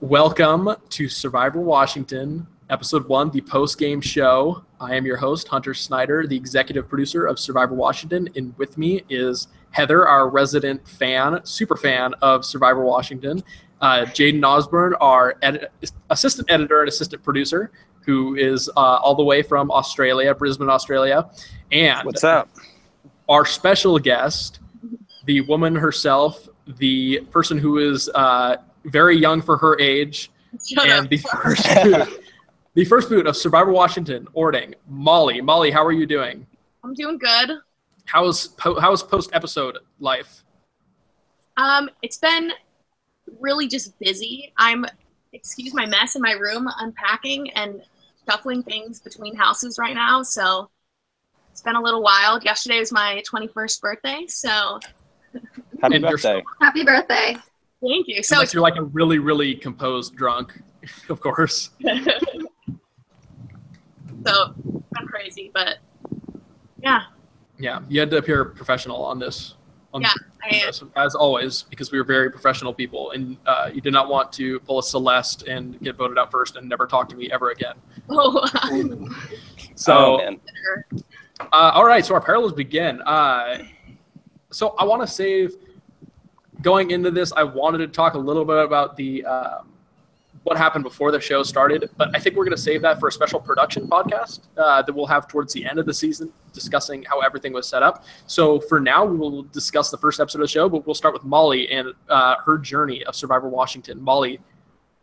Welcome to Survivor Washington, Episode 1, the post-game show. I am your host, Hunter Snyder, the executive producer of Survivor Washington, and with me is Heather, our resident fan, super fan of Survivor Washington, Jaden Osborne, our assistant editor and assistant producer, who is all the way from Australia, Brisbane, Australia, and what's up? Our special guest, the woman herself, the person who is very young for her age, the first boot of Survivor Washington, Orting, Molly. Molly, how are you doing? I'm doing good. How's post-episode life? It's been really just busy. Excuse my mess in my room, unpacking and shuffling things between houses right now, so it's been a little wild. Yesterday was my 21st birthday, so happy birthday. Happy birthday. Thank you. So unless you're like a really, really composed drunk, of course. So I'm crazy, but yeah. Yeah, you had to appear professional on this. I am. As always, because we were very professional people, and you did not want to pull a Celeste and get voted out first and never talk to me ever again. Oh. So, all right, so our parallels begin. So I want to save. Going into this, I wanted to talk a little bit about the what happened before the show started, but I think we're going to save that for a special production podcast that we'll have towards the end of the season, discussing how everything was set up. So for now, we will discuss the first episode of the show, but we'll start with Molly and her journey of Survivor Washington. Molly,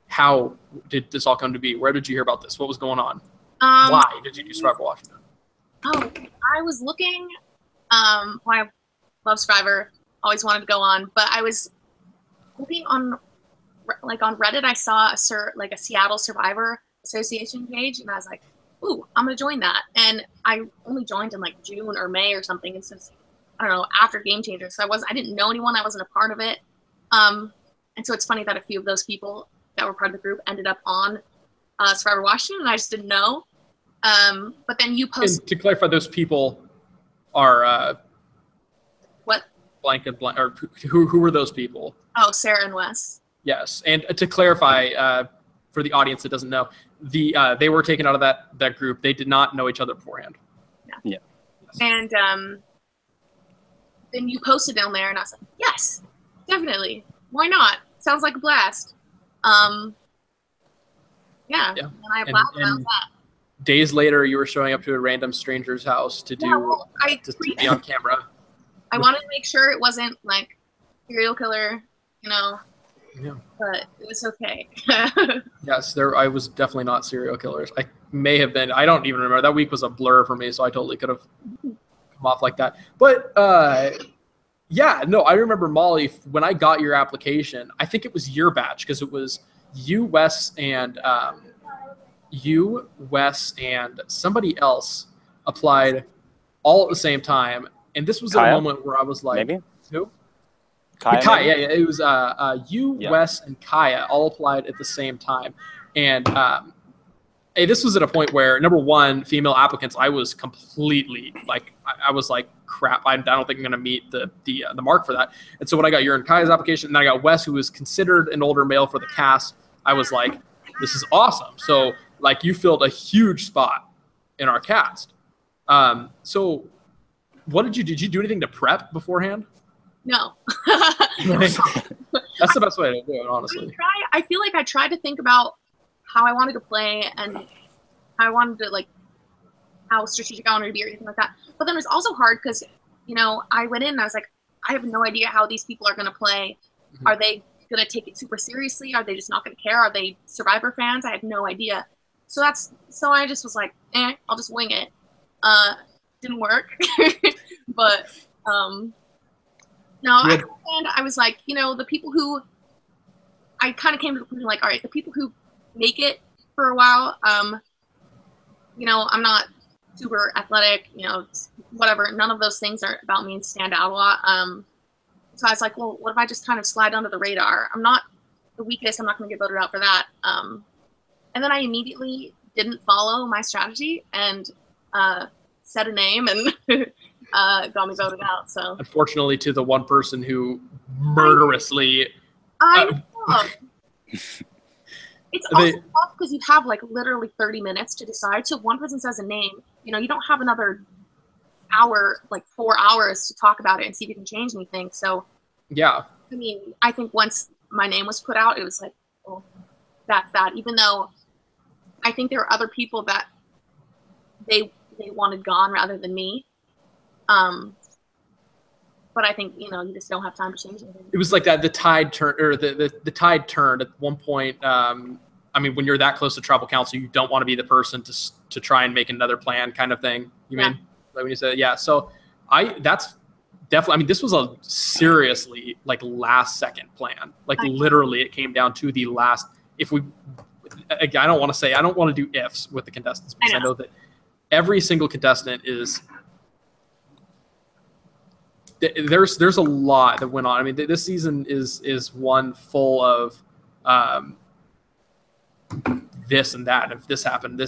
how did this all come to be? Where did you hear about this? What was going on? Why did you do Survivor Washington? Oh, I was looking. I love Survivor. Always wanted to go on, but I was looking on Reddit. I saw a Seattle Survivor Association page, and I was like, "Ooh, I'm gonna join that." And I only joined in like June or May or something. It's just, I don't know, after Game Changer. So I didn't know anyone. I wasn't a part of it. And so it's funny that a few of those people that were part of the group ended up on Survivor Washington, and I just didn't know. But then you posted. And to clarify, those people are what? Blank and blank, or who were those people? Oh, Sarah and Wes. Yes, and to clarify, for the audience that doesn't know, they were taken out of that group. They did not know each other beforehand. Yeah. And then you posted down there, and I was like, yes, definitely. Why not? Sounds like a blast. Yeah. And I applied, and that. Days later, you were showing up to a random stranger's house to be on camera. I wanted to make sure it wasn't like serial killer, Yeah. But it was okay. Yes, I was definitely not serial killers. I may have been. I don't even remember. That week was a blur for me, so I totally could have come off like that. But yeah, no, I remember, Molly, when I got your application, I think it was your batch, because it was you, Wes, and somebody else applied all at the same time. And this was Kaya? a moment where I was like, maybe? Who? Kaya, yeah. It was you, Wes, and Kaya all applied at the same time. And this was at a point where, number one, female applicants, I was completely like, I was like, crap, I don't think I'm going to meet the mark for that. And so when I got your and Kaya's application, and then I got Wes, who was considered an older male for the cast, I was like, this is awesome. So like, you filled a huge spot in our cast. So what did you do anything to prep beforehand? No. That's the best way to do it, honestly. I feel like I tried to think about how I wanted to play and how I wanted to, like, how strategic I wanted to be or anything like that. But then it was also hard because, I went in and I was like, I have no idea how these people are going to play. Mm-hmm. Are they going to take it super seriously? Are they just not going to care? Are they Survivor fans? I had no idea. So I just was like, I'll just wing it. Didn't work. But no, and I was like, the people who I kind of came to the conclusion, like, all right, the people who make it for a while, I'm not super athletic, whatever. None of those things are about me and stand out a lot. So I was like, well, what if I just kind of slide under the radar? I'm not the weakest. I'm not going to get voted out for that. And then I immediately didn't follow my strategy and said a name and got me voted out. So unfortunately, to the one person who murderously It's also tough because you have like literally 30 minutes to decide. So if one person says a name, you don't have another hour, like 4 hours to talk about it and see if you can change anything. So yeah, I mean, I think once my name was put out, it was like, well, that's that. Even though I think there were other people that they wanted gone rather than me. But I think, you just don't have time to change anything. It was like that the tide turned, or the tide turned at one point. I mean, when you're that close to tribal council, you don't want to be the person to try and make another plan kind of thing. You mean? Like when you said, yeah. So that's definitely, I mean, this was a seriously like last second plan. Like literally it came down to the last, I don't want to do ifs with the contestants because I know that every single contestant is, there's a lot that went on. I mean, this season is one full of this and that. If this happened,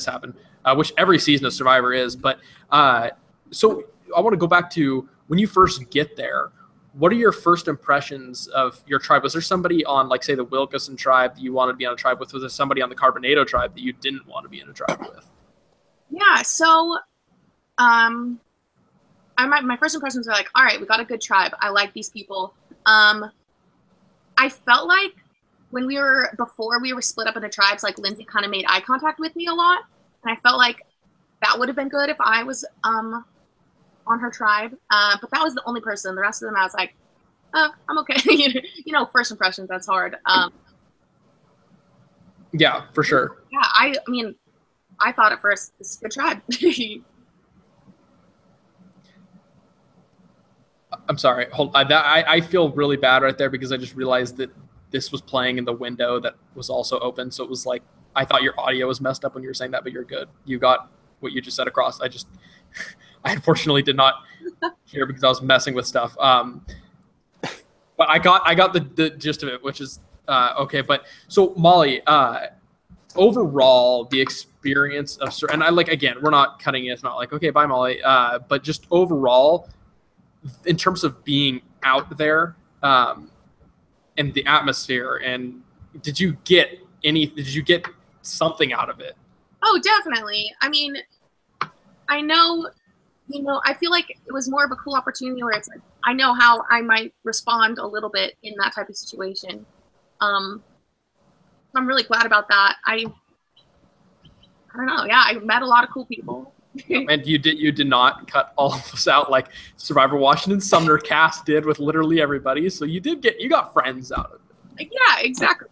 which every season of Survivor is. But so I want to go back to when you first get there. What are your first impressions of your tribe? Was there somebody on, like, say, the Wilkeson tribe that you wanted to be on a tribe with? Was there somebody on the Carbonado tribe that you didn't want to be in a tribe with? Yeah. So, my first impressions were like, all right, we got a good tribe. I like these people. I felt like before we were split up into tribes, like Lindsay kind of made eye contact with me a lot. And I felt like that would have been good if I was on her tribe. But that was the only person. The rest of them, I was like, I'm okay. First impressions, that's hard. Yeah, for sure. Yeah, I mean, I thought at first, this is a good tribe. I'm sorry. Hold. I feel really bad right there because I just realized that this was playing in the window that was also open. So it was like, I thought your audio was messed up when you were saying that, but you're good. You got what you just said across. I unfortunately did not hear because I was messing with stuff. But I got the gist of it, which is okay. But so Molly, overall, the experience of, and I again, we're not cutting it. It's not like, okay, bye Molly. But just overall, in terms of being out there and the atmosphere, and did you get something out of it? Oh, definitely. I mean, I know, I feel like it was more of a cool opportunity where it's like, I know how I might respond a little bit in that type of situation. I'm really glad about that. I don't know. Yeah, I met a lot of cool people. And you did not cut all of us out like Survivor Washington Sumner cast did with literally everybody. So you got friends out of it. Yeah, exactly.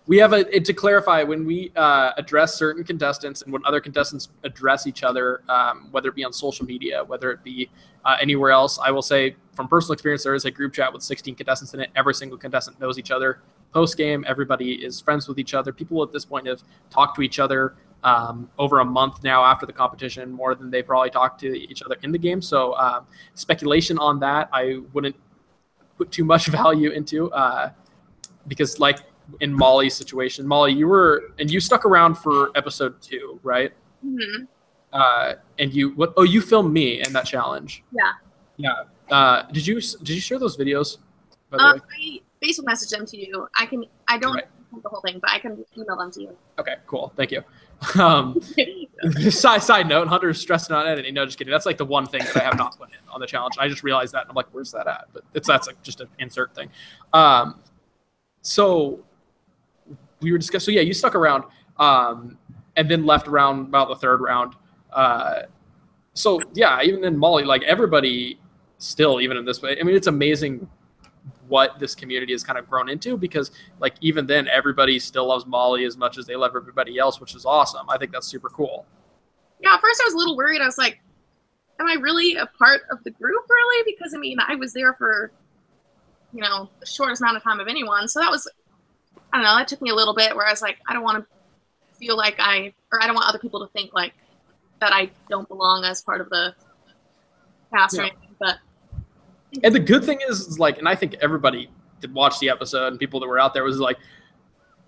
We have to clarify, when we address certain contestants and when other contestants address each other, whether it be on social media, whether it be anywhere else, I will say from personal experience, there is a group chat with 16 contestants in it. Every single contestant knows each other. Post game, everybody is friends with each other. People at this point have talked to each other over a month now after the competition, more than they probably talked to each other in the game. So speculation on that, I wouldn't put too much value into because, like in Molly's situation, Molly, you stuck around for episode 2, right? Mm-hmm. And you filmed me in that challenge. Yeah. Did you share those videos? By the way? I Facebook message them to you. I don't know the whole thing, but I can email them to you. Okay, cool. Thank you. Side note, Hunter's stressing on editing. No, just kidding. That's like the one thing that I have not put in on the challenge. I just realized that, and I'm like, where's that at? But that's like just an insert thing. So we were discussing. So yeah, you stuck around, and then left around about the 3rd round. So yeah, even then, Molly, like everybody, still even in this way. I mean, it's amazing what this community has kind of grown into, because like even then everybody still loves Molly as much as they love everybody else, which is awesome. I think that's super cool. Yeah, at first I was a little worried. I was like, am I really a part of the group really? Because I mean, I was there for, the shortest amount of time of anyone. So that was, I don't know, that took me a little bit where I was like, I don't want to feel like I don't want other people to think like that I don't belong as part of the cast or anything, but. And the good thing is like, and I think everybody did watch the episode, and people that were out there was like,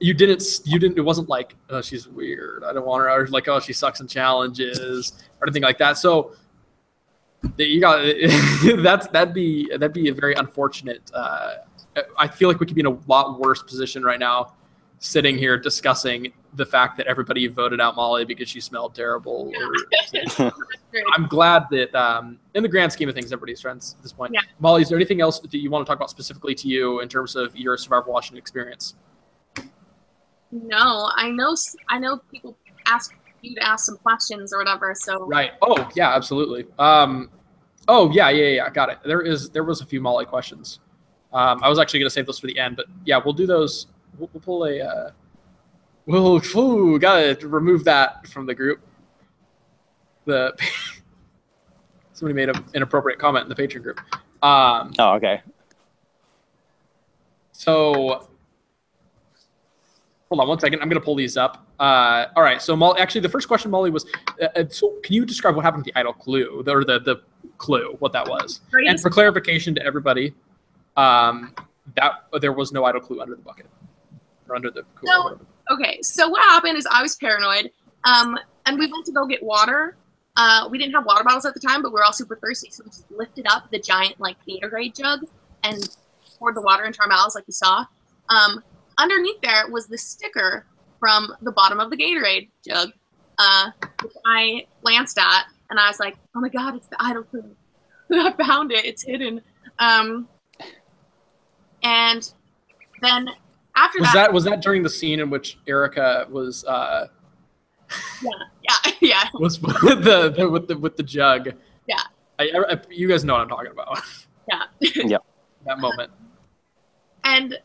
you didn't, it wasn't like, oh, she's weird, I don't want her, or like, oh, she sucks in challenges or anything like that. So you got that'd be a very unfortunate. I feel like we could be in a lot worse position right now sitting here discussing the fact that everybody voted out Molly because she smelled terrible. I'm glad that in the grand scheme of things, everybody's friends at this point. Yeah. Molly, is there anything else that you want to talk about specifically to you in terms of your Survivor Washington experience? No, I know people ask you to ask some questions or whatever. So right. Oh yeah, absolutely. Oh yeah. Got it. There was a few Molly questions. I was actually going to save those for the end, but yeah, we'll do those. We'll pull a. Gotta remove that from the group. Somebody made an inappropriate comment in the Patreon group. Okay. So hold on one second. I'm going to pull these up. All right. So Molly, actually, the first question, Molly, was, so can you describe what happened to the idle clue, or the clue, what that was? Right. And for clarification to everybody, that there was no idle clue under the bucket or under the cooler. Okay. So what happened is I was paranoid, and we went to go get water. We didn't have water bottles at the time, but we were all super thirsty, so we just lifted up the giant like Gatorade jug and poured the water into our mouths, like you saw. Underneath there was the sticker from the bottom of the Gatorade jug, which I glanced at, and I was like, "Oh my god, it's the idle clue! I found it. It's hidden." And then after was that during the scene in which Erica was yeah was with the jug. Yeah. You guys know what I'm talking about. Yeah. Yep. That moment. And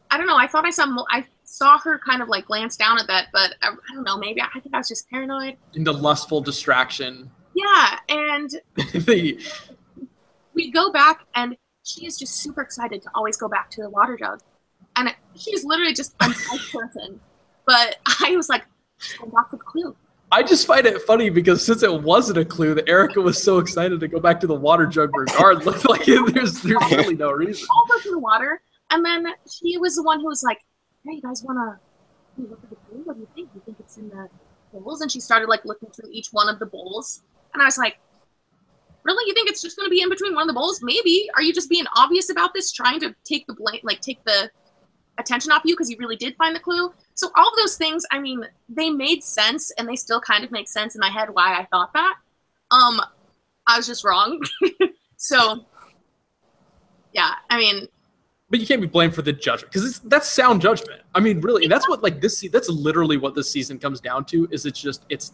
I don't know, I thought I saw her kind of like glance down at that, but I don't know, maybe I think I was just paranoid. In the lustful distraction. Yeah, and we go back, and she is just super excited to always go back to the water jug. And she's literally just a nice person. But I was like, I'm back for the clue. I just find it funny because since it wasn't a clue, that Erica was so excited to go back to the water jug regardless. Like there's really no reason. I'll go to the water, and then she was the one who was like, "Hey, you guys wanna look at the clue? What do you think? You think it's in the bowls?" And she started like looking through each one of the bowls, and I was like, "Really? You think it's just gonna be in between one of the bowls? Maybe. Are you just being obvious about this, trying to take the blame, like take the attention off you because you really did find the clue?" So all of those things, I mean, they made sense, and they still kind of make sense in my head why I thought that. I was just wrong. So, yeah, I mean. But you can't be blamed for the judgment because that's sound judgment. I mean, really, that's what that's literally what this season comes down to. Is it's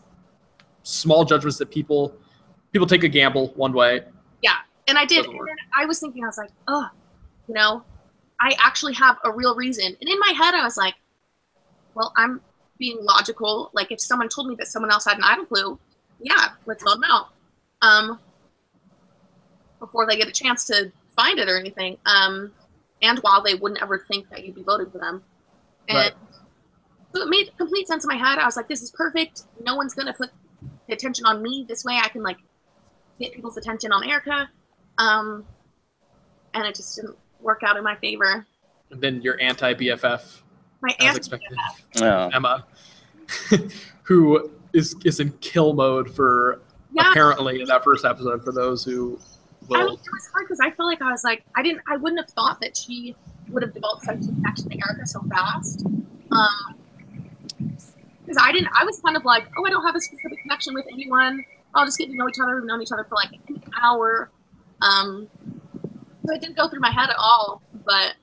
small judgments that people take a gamble one way. Yeah, and I did. And then I was thinking, I was like, oh, you know, I actually have a real reason. And in my head, I was like, well, I'm being logical. Like, if someone told me that someone else had an idle clue, yeah, let's vote them out. Before they get a chance to find it or anything. And while they wouldn't ever think that you'd be voting for them. And right. So it made complete sense in my head. I was like, this is perfect. No one's going to put the attention on me. This way I can, like, get people's attention on Erica. And it just didn't work out in my favor. And then your anti-BFF. My as expected. Oh. Emma, who is in kill mode for apparently in that first episode. For those who will, I mean, it was hard because I feel like I was like I wouldn't have thought that she would have developed such a connection to Erica so fast. Because I was kind of like, oh, I don't have a specific connection with anyone. I'll just get to know each other. We've known each other for like an hour. So it didn't go through my head at all, but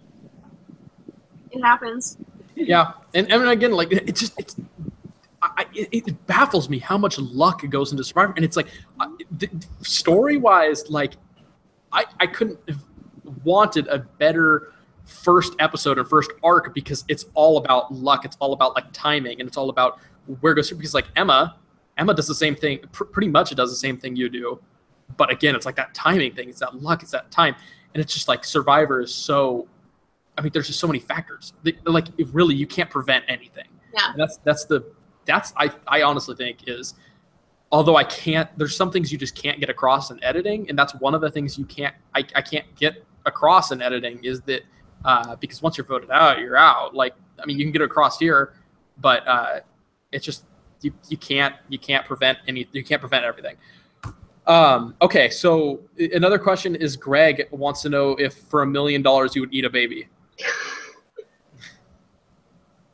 it happens. Yeah, and again, like it baffles me how much luck goes into Survivor, and it's like story-wise, like I couldn't have wanted a better first episode or first arc because it's all about luck, it's all about like timing, and it's all about where it goes through. Because like Emma does the same thing, pretty much it does the same thing you do, but again, it's like that timing thing, it's that luck, it's that time, and it's just like Survivor is so. I mean, there's just so many factors. Like, really, you can't prevent anything. Yeah. And I honestly think is, although I can't, there's some things you just can't get across in editing, and that's one of the things I can't get across in editing is that because once you're voted out, you're out. Like, I mean, you can get across here, but it's just you can't prevent everything. Okay, so another question is Greg wants to know if for $1 million you would eat a baby.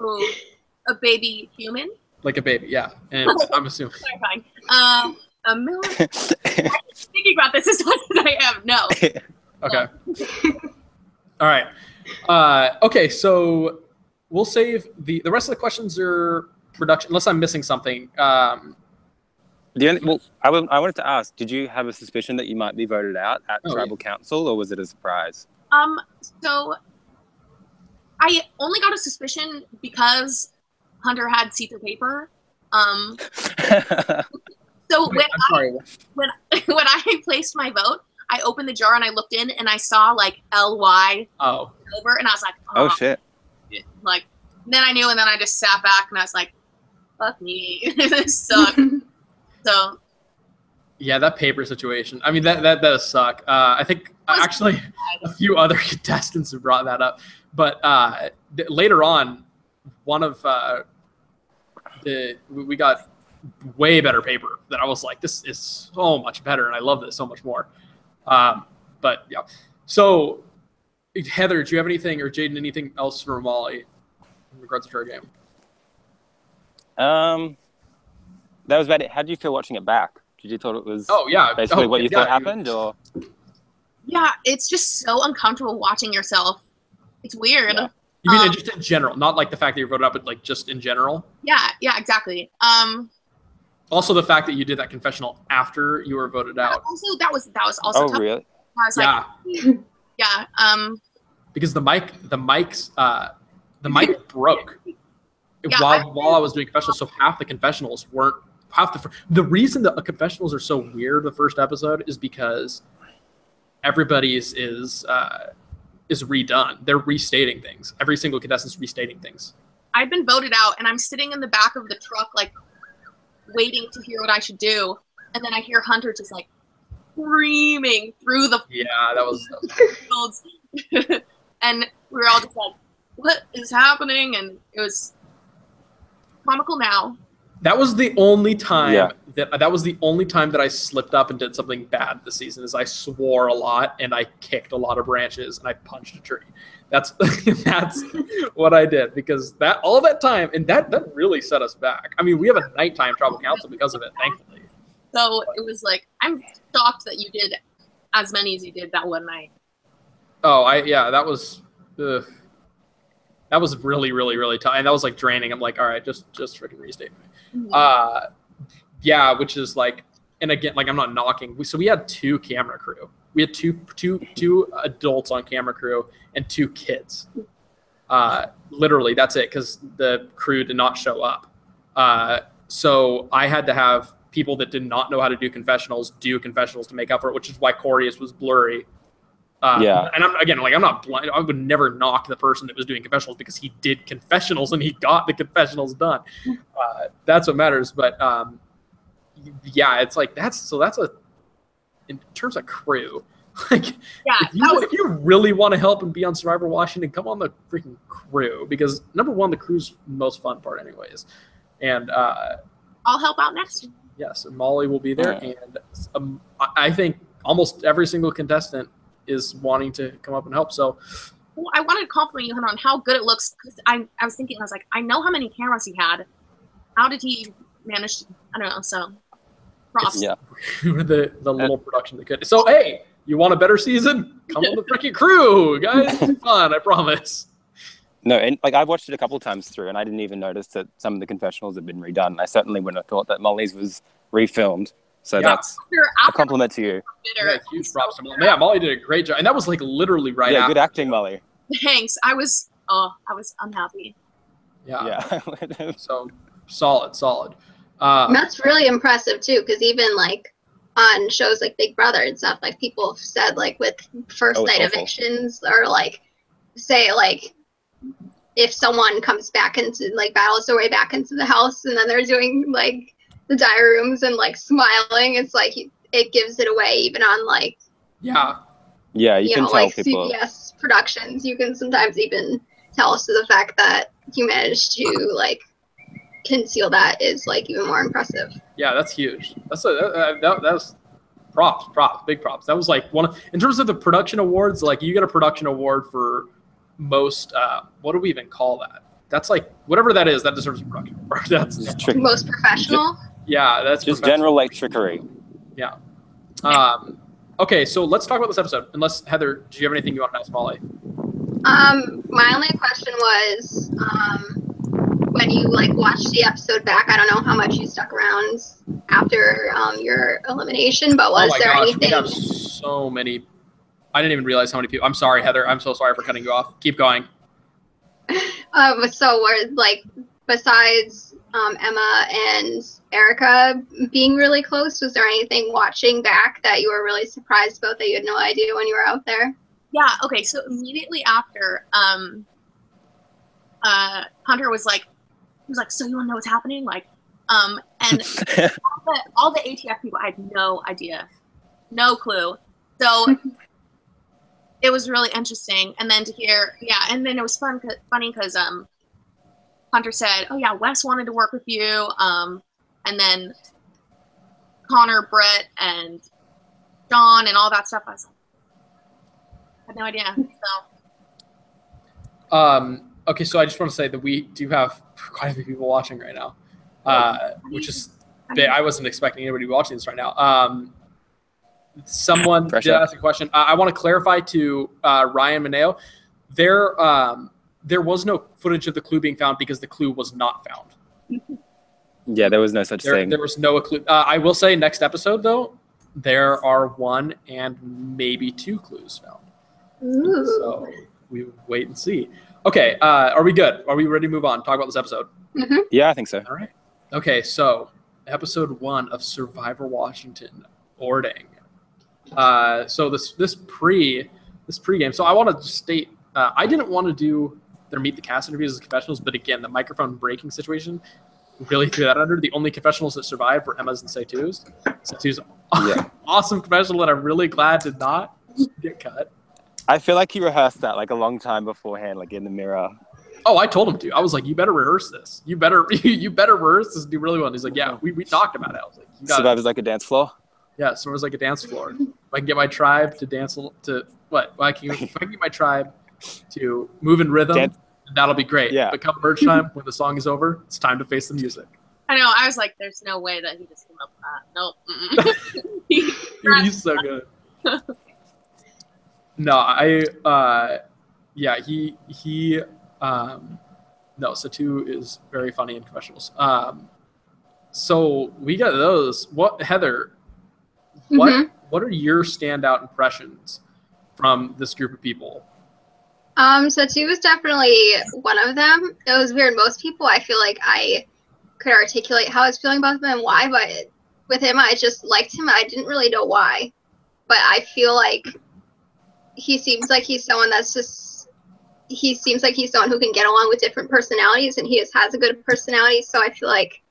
Ooh, a baby human? Like a baby, yeah. And I'm assuming. Clarifying. A million. I'm thinking about this as much as I am. No. Okay. All right. Okay, so we'll save the rest of the questions are production, unless I'm missing something. I wanted to ask, did you have a suspicion that you might be voted out at Tribal Council, or was it a surprise? So I only got a suspicion because Hunter had see-through paper. So when I placed my vote, I opened the jar and I looked in and I saw like LY over, and I was like, oh shit. Like, then I knew, and then I just sat back and I was like, fuck me. This sucks. So yeah, that paper situation. I mean, that does suck. I think actually a few other contestants have brought that up, but later on, one of we got way better paper that I was like, this is so much better, and I love this so much more. But yeah, so Heather, do you have anything, or Jaden, anything else for Molly in regards to her game? That was about it. How did you feel watching it back? Did you thought it was basically what you thought happened, or? Yeah, it's just so uncomfortable watching yourself. It's weird. Yeah. You mean just in general, not like the fact that you voted out, but like just in general? Yeah, exactly. Also, the fact that you did that confessional after you were voted out. Also, that was also tough. Really? I was like, yeah. Because the mic broke while I was doing confessionals, so half the confessionals weren't the reason the confessionals are so weird. The first episode is because everybody's is redone. They're restating things. Every single contestant's restating things. I've been voted out, and I'm sitting in the back of the truck, like, waiting to hear what I should do, and then I hear Hunter just, like, screaming through the that was fields. And we were all just like, what is happening? And it was comical now. That was the only time that I slipped up and did something bad this season. Is I swore a lot and I kicked a lot of branches and I punched a tree. That's what I did, because all that time, and that really set us back. I mean, we have a nighttime tribal council because of it, thankfully. So it was like, I'm shocked that you did as many as you did that one night. Oh, that was really, really, really tough, and that was like draining. I'm like, all right, just freaking restate me. Mm-hmm. Which is like, and again, like, I'm not knocking. So we had 2 camera crew. We had two adults on camera crew and 2 kids. Literally, that's it, because the crew did not show up. So I had to have people that did not know how to do confessionals to make up for it, which is why Corius was blurry. And I'm not blind. I would never knock the person that was doing confessionals, because he did confessionals and he got the confessionals done. That's what matters. But it's like that's a, in terms of crew. Like, if you really want to help and be on Survivor Washington, come on the freaking crew, because number one, the crew's the most fun part, anyways. And I'll help out next year. Yes, and Molly will be there, and I think almost every single contestant is wanting to come up and help. So, well, I wanted to compliment you on how good it looks, because I was thinking, I was like, I know how many cameras he had. How did he manage to, I don't know, so props. Yeah. the little production they could. So, hey, you want a better season? Come on the freaking crew, guys. It's fun, I promise. No, and like, I've watched it a couple times through, and I didn't even notice that some of the confessionals had been redone. And I certainly wouldn't have thought that Molly's was refilmed. So that's a compliment to you. Yeah, huge props to Molly. Yeah, Molly did a great job, and that was like literally right after. Yeah, good acting, Molly. Thanks. I was unhappy. Yeah. So solid. That's really impressive too, because even like on shows like Big Brother and stuff, like people have said, like with first night evictions, or like say like if someone comes back into, like, battles their way back into the house, and then they're doing like the diary rooms and like smiling, it's like it gives it away, even on like you can tell like people. CBS productions, you can sometimes even tell. So the fact that you managed to like conceal that is like even more impressive. Yeah, that's huge. That's props, big props. That was like in terms of the production awards, like, you get a production award for most what do we even call that? that's like whatever that is. That deserves a production award. That's most professional. Yeah, that's just general like trickery. Yeah. Okay, so let's talk about this episode. Unless Heather, do you have anything you want to ask Molly? My only question was, when you like watched the episode back, I don't know how much you stuck around after your elimination, but was there anything? We have so many. I didn't even realize how many people. I'm sorry, Heather. I'm so sorry for cutting you off. Keep going. So were like besides Emma and Erica being really close, was there anything watching back that you were really surprised about that you had no idea when you were out there? Yeah. Okay. So immediately after, Hunter was like, so you want to know what's happening? Like, and all the ATF people, I had no idea, no clue. So it was really interesting. And then to hear, and then it was funny because Hunter said, "Oh yeah, Wes wanted to work with you," and then Connor, Brett, and John, and all that stuff. I was like, I had no idea. So. Okay, so I just want to say that we do have quite a few people watching right now, which is big. I wasn't expecting anybody to be watching this right now. Someone did ask a question. I want to clarify to Ryan Mineo. There was no footage of the clue being found because the clue was not found. Yeah, there was no such thing. There was no clue. I will say next episode, though, there are 1 and maybe 2 clues found. Ooh. So we wait and see. Okay, are we good? Are we ready to move on? Talk about this episode? Mm-hmm. Yeah, I think so. All right. Okay, so episode 1 of Survivor Washington, Orting. So this pregame. So I want to state, I didn't want to do their Meet the Cast interviews as confessionals, but again, the microphone breaking situation really threw that under. The only confessionals that survived were Emma's and Setu's. Setu's awesome confessional that I'm really glad did not get cut. I feel like he rehearsed that like a long time beforehand, like in the mirror. Oh, I told him to. I was like, you better rehearse this. You better rehearse this and do really well. And he's like, yeah, we talked about it. I was like, you got Survivor's like a dance floor? Yeah, Survivor's like a dance floor. If I can get my tribe to dance to what? If I can get my tribe to move in rhythm, that'll be great. Yeah. But come merge time, when the song is over, it's time to face the music. I know. I was like, there's no way that he just came up with that. Nope. Dude, he's so good. No, no, Setu is very funny in confessionals. So we got those. Heather, what are your standout impressions from this group of people? Setu was definitely one of them. It was weird. Most people, I feel like I could articulate how I was feeling about them and why, but with him, I just liked him. I didn't really know why, but I feel like he seems like he's someone who can get along with different personalities, and he just has a good personality, so I feel like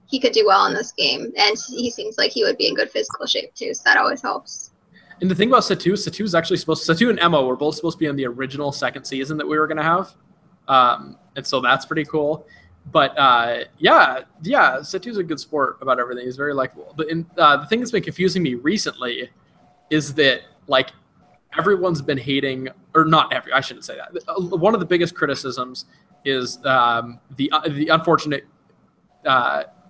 he could do well in this game, and he seems like he would be in good physical shape too, so that always helps. And the thing about Setu's actually Setu and Emma were both supposed to be in the original second season that we were going to have, and so that's pretty cool. But Setu's a good sport about everything. He's very likable. But the thing that's been confusing me recently is that like everyone's been hating, or not every. I shouldn't say that. One of the biggest criticisms is the unfortunate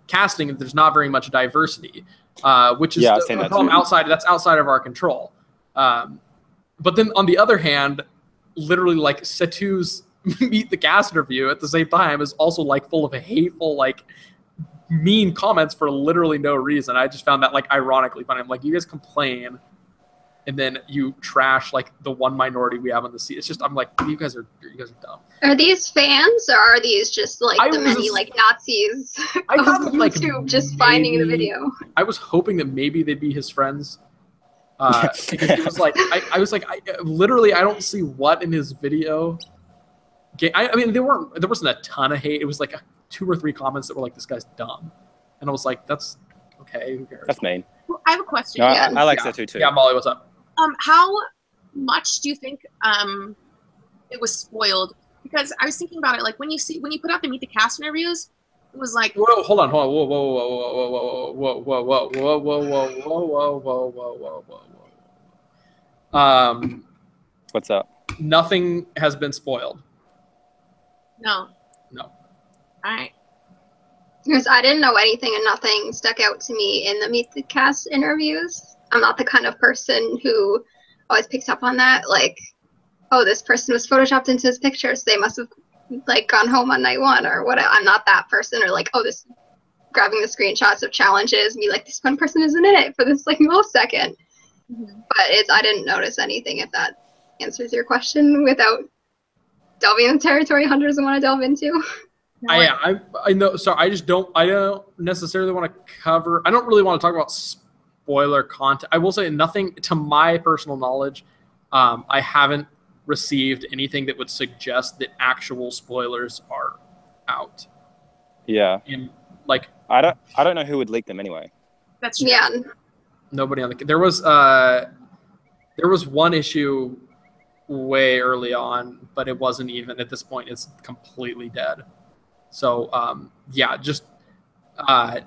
casting. There's not very much diversity, which is a problem that's outside of our control. But then on the other hand, literally like Setu's Meet the Cast interview at the same time is also like full of hateful, like mean comments for literally no reason. I just found that like ironically funny. I'm like, you guys complain, and then you trash like the one minority we have on the seat. It's just, I'm like, you guys are dumb. Are these fans, or are these just like many like Nazis I thought on YouTube just finding the video? I was hoping that maybe they'd be his friends. Because he was like, I was like, literally, I don't see what in his video. I mean, there wasn't a ton of hate. It was like 2 or 3 comments that were like, this guy's dumb. And I was like, that's okay. Who cares? That's mean. Well, I have a question. No, I like that too. Yeah, Molly, what's up? How much do you think it was spoiled? Because I was thinking about it, like when you put out the Meet the Cast interviews, it was like, whoa, hold on, whoa, what's up? Nothing has been spoiled. No. No. All right. Because I didn't know anything and nothing stuck out to me in the Meet the Cast interviews. I'm not the kind of person who always picks up on that. Like, oh, this person was photoshopped into his picture, so they must have like gone home on night one or what. I'm not that person. Or like, oh, this grabbing the screenshots of challenges and be like, this one person isn't in it for this like millisecond. But I didn't notice anything. If that answers your question without delving into territory Hunter doesn't want to delve into. I know. Sorry, I don't necessarily want to cover. I don't really want to talk about spoiler content. I will say nothing to my personal knowledge. I haven't received anything that would suggest that actual spoilers are out. Yeah. And like, I don't know who would leak them anyway. That's true. Yeah. Nobody on the. There was one issue way early on, but it wasn't even at this point. It's completely dead. So yeah, just yeah,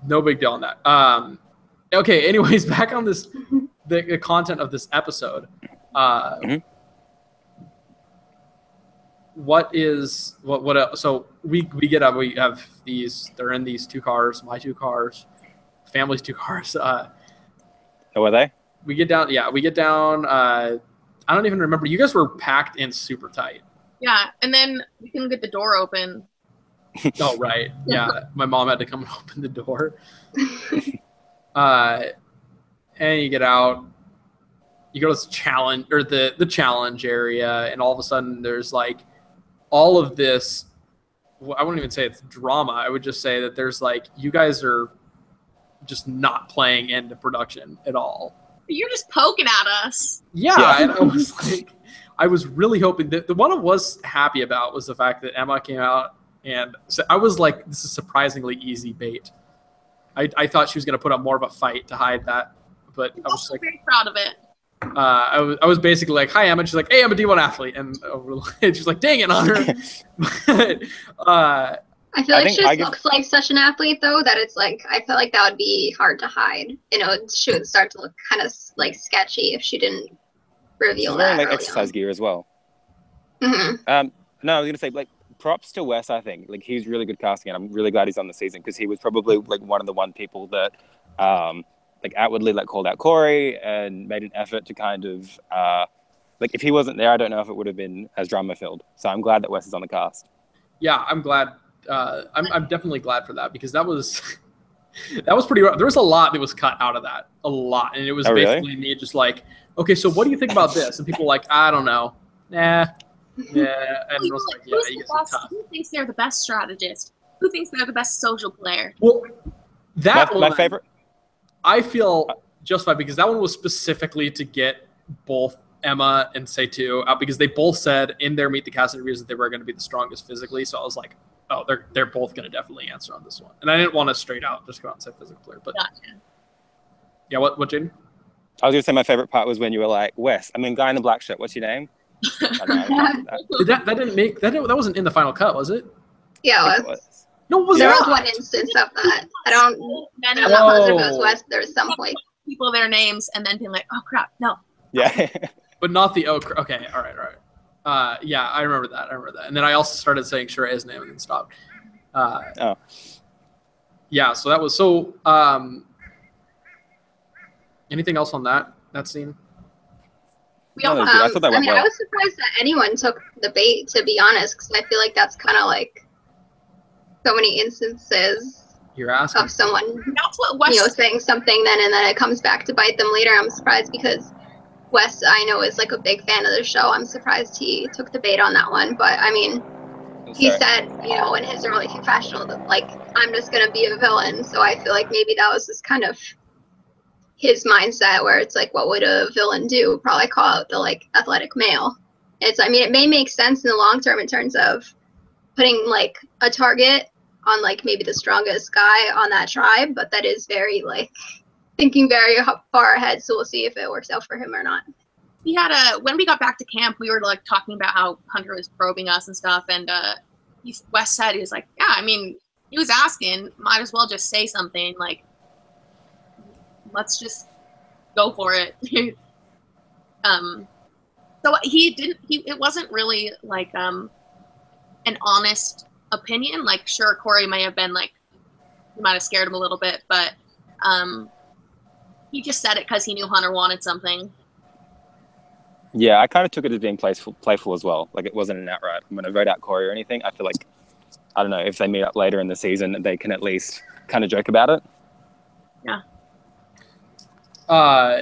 no big deal on that. Okay, anyways, back on this the content of this episode. What else? So we get up. We have these. They're in these 2 cars. My 2 cars. Family's 2 cars. Oh, were they? We get down. Yeah, we get down. I don't even remember. You guys were packed in super tight. Yeah, and then we couldn't get the door open. Oh, right. Yeah, my mom had to come and open the door. And you get out. You go to the challenge or the challenge area, and all of a sudden there's like all of this. I wouldn't even say it's drama. I would just say that there's like you guys are just not playing into production at all. You're just poking at us. Yeah. And I was like, I was really hoping that the one I was happy about was the fact that Emma came out, and so I was like, this is surprisingly easy bait. I thought she was going to put up more of a fight to hide that, but I was like, very proud of it. I was basically like, hi Emma, and she's like, hey, I'm a D1 athlete, and she's like, dang it, Hunter. I feel like she looks like such an athlete, though, that it's like, I feel like that would be hard to hide. You know, she would start to look kind of like sketchy if she didn't reveal that. She's wearing like exercise gear as well. Mm-hmm. No, I was going to say, like, props to Wes, I think. Like, he's really good casting, and I'm really glad he's on the season because he was probably like one of the people that like outwardly like called out Corey and made an effort to kind of like if he wasn't there, I don't know if it would have been as drama filled. So I'm glad that Wes is on the cast. Yeah, I'm glad. I'm definitely glad for that because that was pretty rough. There was a lot that was cut out of that, a lot, and it was basically me just like, okay, so what do you think about this? And people were like, I don't know, nah, yeah, and I was like, yeah, you guys are tough. Who thinks they're the best strategist? Who thinks they're the best social player? Well, that my favorite. I feel justified because that one was specifically to get both Emma and Seitu out because they both said in their Meet the Cast interviews that they were going to be the strongest physically. So I was like, oh, they're both going to definitely answer on this one. And I didn't want to straight out just go out and say physical player. But yeah, what Jaden? I was going to say my favorite part was when you were like, Wes, I mean, guy in the black shirt, what's your name? That wasn't in the final cut, was it? Yeah, it was. No, it was there not. was one instance of that. I'm not positive it was West. There was some point. People their names and then being like, oh crap, no. Yeah. But not the okay, all right. Yeah, I remember that. And then I also started saying Shreya's name and then stopped. Yeah, so that was so. Anything else on that scene? I thought that went well. I was surprised that anyone took the bait, to be honest, because I feel like that's kind of like so many instances you're asking of someone that's what Wes saying something then and then it comes back to bite them later. I'm surprised because Wes, I know, is like a big fan of the show. I'm surprised he took the bait on that one. But I mean, he said, in his early confessional that like, I'm just going to be a villain. So I feel like maybe that was just kind of his mindset where it's like, what would a villain do? Probably call out the like athletic male. It may make sense in the long term in terms of putting like a target on like maybe the strongest guy on that tribe, but that is very like thinking very far ahead. So we'll see if it works out for him or not. We had when we got back to camp, we were like talking about how Hunter was probing us and stuff. And Wes said, he was like, yeah, I mean, he was asking, might as well just say something like, let's just go for it. So it wasn't really like an honest opinion. Like, sure, Corey may have been like, he might have scared him a little bit, but he just said it because he knew Hunter wanted something. Yeah, I kind of took it as being playful as well. Like, it wasn't an outright, I'm going to vote out Corey or anything. I feel like, I don't know, if they meet up later in the season, they can at least kind of joke about it.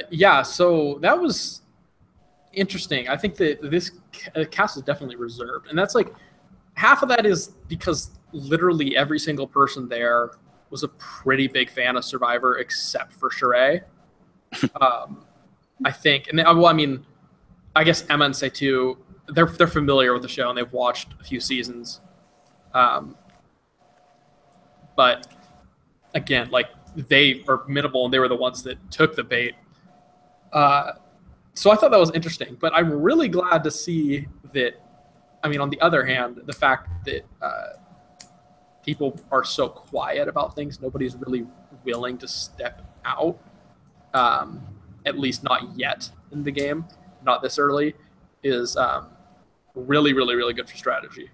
Yeah, so that was interesting. I think that this cast is definitely reserved. And that's like, half of that is because literally every single person there was a pretty big fan of Survivor except for Sheree. I think. And well, I mean, I guess Emma and Say too, they're familiar with the show and they've watched a few seasons. But again, like, they are minimal and they were the ones that took the bait. So I thought that was interesting, but I'm really glad to see that. I mean, on the other hand, the fact that people are so quiet about things, nobody's really willing to step out, at least not yet in the game, not this early, is really, really, really good for strategy.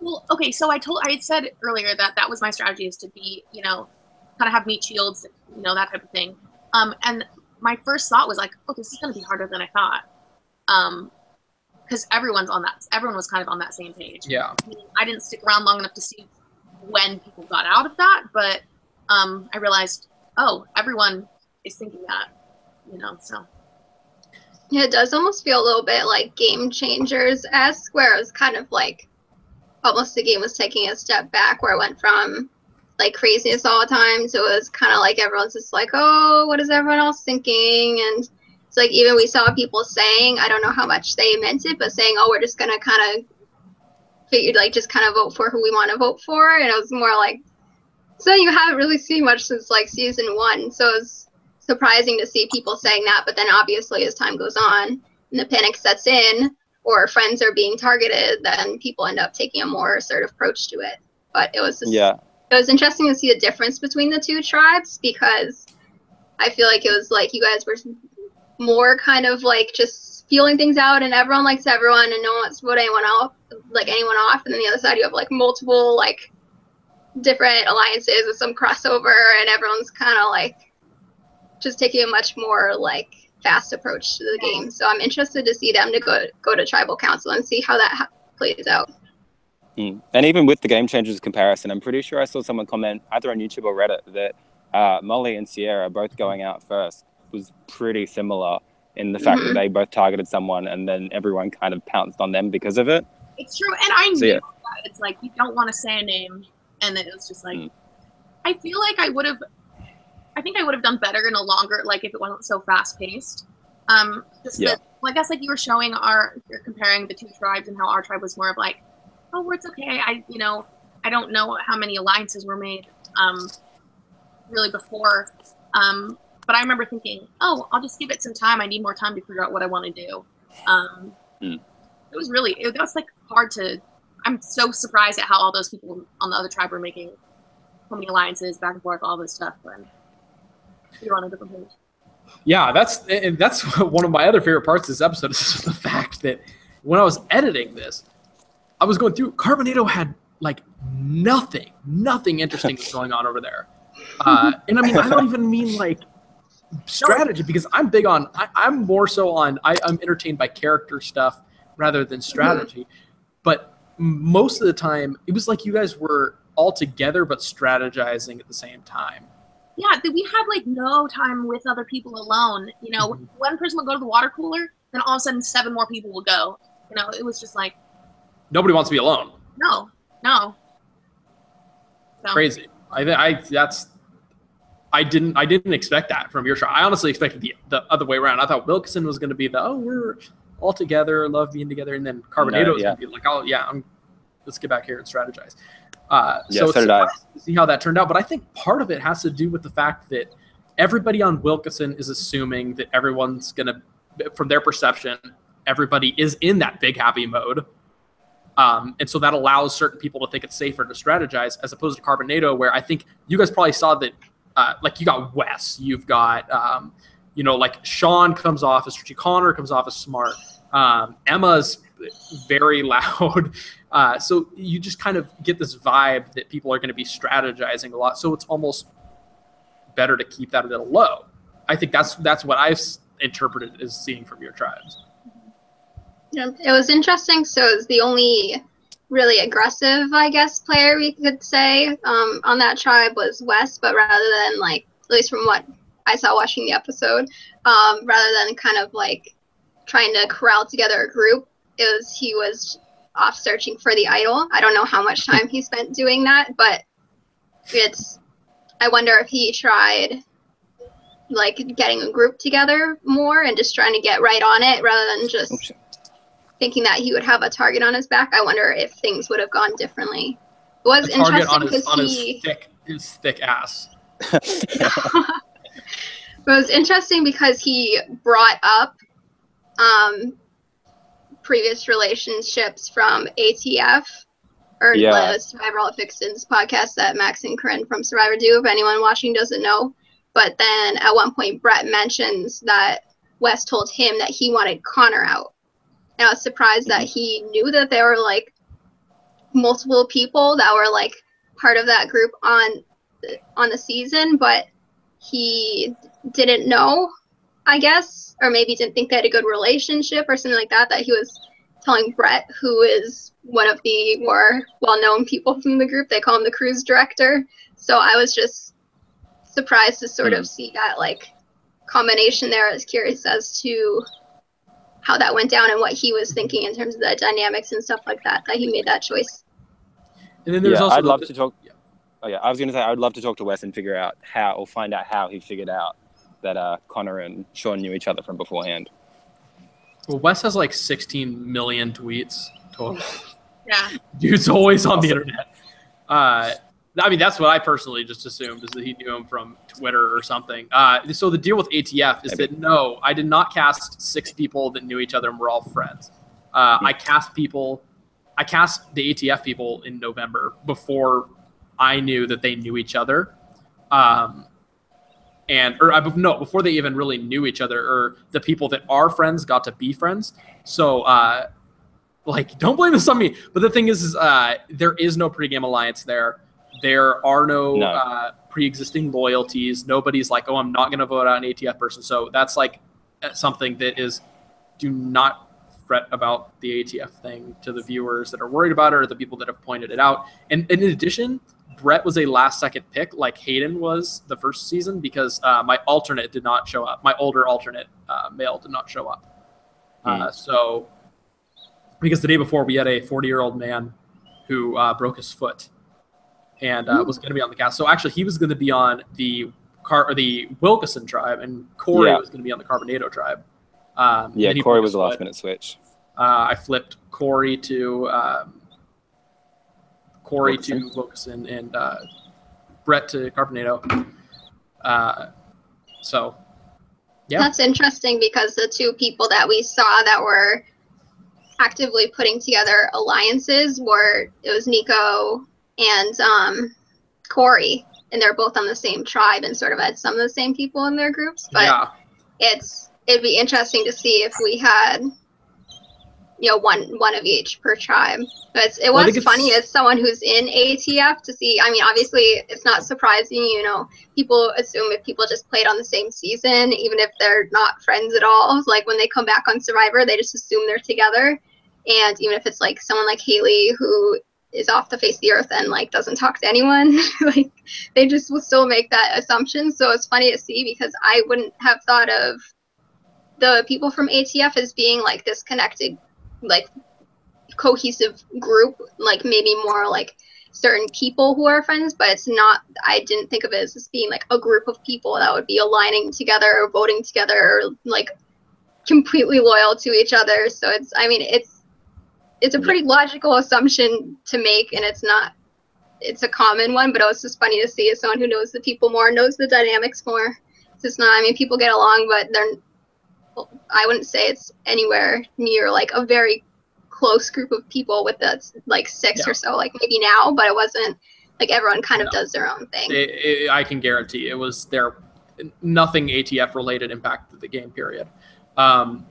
Well, okay, so I had said earlier that was my strategy, is to be, kind of have meat shields, that type of thing. And my first thought was like, oh, this is going to be harder than I thought. Because everyone was kind of on that same page. Yeah. I didn't stick around long enough to see when people got out of that, but I realized, oh, everyone is thinking that, so. Yeah, it does almost feel a little bit like Game Changers-esque, where it was kind of like almost the game was taking a step back, where it went from like craziness all the time, so it was kind of like everyone's just like, oh, what is everyone else thinking? And it's like, even we saw people saying, I don't know how much they meant it, but saying, oh, we're just gonna kind of figured like just kind of vote for who we want to vote for. And it was more like, so you haven't really seen much since like season 1, so it's surprising to see people saying that. But then obviously as time goes on and the panic sets in, or friends are being targeted, then people end up taking a more assertive approach to it. But it was just, it was interesting to see the difference between the two tribes, because I feel like it was like you guys were more kind of like just feeling things out, and everyone likes everyone and no one wants to vote anyone off, and then the other side you have like multiple like different alliances with some crossover, and everyone's kind of like just taking a much more like fast approach to the game. So I'm interested to see them to go to tribal council and see how that plays out. And even with the Game Changers comparison, I'm pretty sure I saw someone comment either on YouTube or Reddit that Molly and Sierra both going out first was pretty similar in the fact that they both targeted someone and then everyone kind of pounced on them because of it. It's true, and I knew that. It's like, you don't want to say a name, and it was just like, I feel like I think I would have done better in a longer, like if it wasn't so fast paced. I guess like you were showing you're comparing the two tribes and how our tribe was more of like, oh, it's okay. I don't know how many alliances were made really before. But I remember thinking, oh, I'll just give it some time. I need more time to figure out what I want to do. It was like hard to, I'm so surprised at how all those people on the other tribe were making so many alliances back and forth, all this stuff. When you're on a different page. Yeah, that's one of my other favorite parts of this episode is just the fact that when I was editing this, I was going through, Carbonado had like nothing interesting was going on over there. And I mean, I don't even mean like strategy, because I'm big on, I'm more so on, I'm entertained by character stuff rather than strategy. But most of the time, it was like you guys were all together but strategizing at the same time. Yeah, we had like no time with other people alone. One person would go to the water cooler, then all of a sudden 7 more people would go. It was just like, nobody wants to be alone. No. So. Crazy. I didn't expect that from your show. I honestly expected the other way around. I thought Wilkeson was going to be we're all together, love being together, and then Carbonado was going to be like, oh yeah, let's get back here and strategize. So it's to see how that turned out. But I think part of it has to do with the fact that everybody on Wilkeson is assuming that everyone's going to, from their perception, everybody is in that big happy mode. And so that allows certain people to think it's safer to strategize, as opposed to Carbonado, where I think you guys probably saw that, like you got Wes, you've got, like Sean comes off as strategic, Connor comes off as smart. Emma's very loud. So you just kind of get this vibe that people are going to be strategizing a lot. So it's almost better to keep that a little low. I think that's what I've interpreted as seeing from your tribes. Yeah, it was interesting. So it was the only really aggressive, I guess, player we could say on that tribe was Wes, but rather than like, at least from what I saw watching the episode, rather than kind of like trying to corral together a group, he was off searching for the idol. I don't know how much time he spent doing that, but I wonder if he tried like getting a group together more and just trying to get right on it rather than just thinking that he would have a target on his back. I wonder if things would have gone differently. It was interesting because his thick ass. It was interesting because he brought up previous relationships from ATF or Survivor All Fixins podcast that Max and Corinne from Survivor do, if anyone watching doesn't know. But then at one point, Brett mentions that Wes told him that he wanted Connor out. And I was surprised that he knew that there were like multiple people that were like part of that group on the season, but he didn't know, I guess, or maybe didn't think they had a good relationship or something like that, that he was telling Brett, who is one of the more well-known people from the group. They call him the cruise director. So I was just surprised to sort of see that like combination there. I was curious as to how that went down and what he was thinking in terms of the dynamics and stuff like that he made that choice. And then there's also I'd love to talk. Yeah. Oh yeah, I was going to say I'd love to talk to Wes and find out how he figured out that Connor and Sean knew each other from beforehand. Well, Wes has like 16 million tweets total. Yeah. Dude's always on the internet. I mean, that's what I personally just assumed, is that he knew him from Twitter or something. So the deal with ATF is that, no, I did not cast 6 people that knew each other and were all friends. I cast the ATF people in November before I knew that they knew each other. Before they even really knew each other, or the people that are friends got to be friends. So, don't blame this on me. But the thing is there is no pregame alliance there. There are no pre-existing loyalties. Nobody's like, oh, I'm not going to vote out an ATF person. So that's like something that is, do not fret about the ATF thing to the viewers that are worried about it or the people that have pointed it out. And in addition, Brett was a last-second pick like Hayden was the first season because my alternate did not show up. My older alternate male did not show up. So because the day before we had a 40-year-old man who broke his foot and was going to be on the cast. So actually he was going to be on the Wilkeson tribe, and Corey was going to be on the Carbonado tribe. Corey was a last-minute switch. I flipped Corey to Wilkeson and Brett to Carbonado. So, yeah. That's interesting because the two people that we saw that were actively putting together alliances it was Nico and Corey, and they're both on the same tribe and sort of had some of the same people in their groups. But it'd be interesting to see if we had one of each per tribe. But it was funny as someone who's in ATF to see. I mean, obviously it's not surprising, people assume if people just played on the same season, even if they're not friends at all, like when they come back on Survivor, they just assume they're together. And even if it's like someone like Haley who is off the face of the earth and like doesn't talk to anyone, like they just will still make that assumption. So it's funny to see because I wouldn't have thought of the people from ATF as being like this connected, like cohesive group, like maybe more like certain people who are friends, but it's not. I didn't think of it as being like a group of people that would be aligning together or voting together or like completely loyal to each other. So it's a pretty logical assumption to make, and it's a common one, but it was just funny to see as someone who knows the people more, knows the dynamics more. It's just not, people get along, but I wouldn't say it's anywhere near like a very close group of people with the like 6 or so, like maybe now, but it wasn't like everyone kind of does their own thing. I can guarantee it was nothing ATF related impacted the game period.